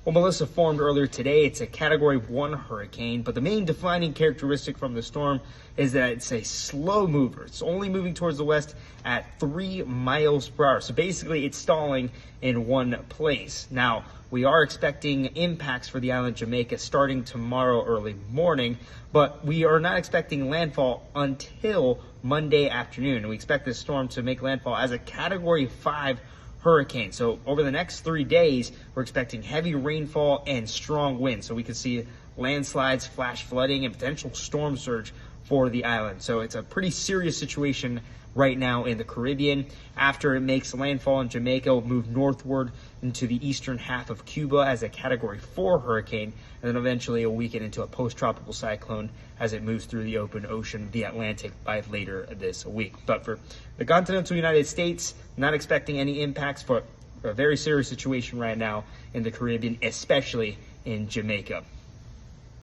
Well, Melissa formed earlier today. It's a Category 1 hurricane, but the main defining characteristic from the storm is that it's a slow mover. It's only moving towards the west at 3 miles per hour. So basically, it's stalling in one place. Now, we are expecting impacts for the island of Jamaica starting tomorrow early morning, but we are not expecting landfall until Monday afternoon. And we expect this storm to make landfall as a Category 5 hurricane. So over the next 3 days, we're expecting heavy rainfall and strong winds. So we could see landslides, flash flooding, and potential storm surge for the island. So it's a pretty serious situation right now in the Caribbean. After it makes landfall in Jamaica, it'll move northward into the eastern half of Cuba as a Category 4 hurricane, and then eventually it'll weaken into a post-tropical cyclone as it moves through the open ocean, the Atlantic, by later this week. But for the continental United States, not expecting any impacts, for a very serious situation right now in the Caribbean, especially in Jamaica.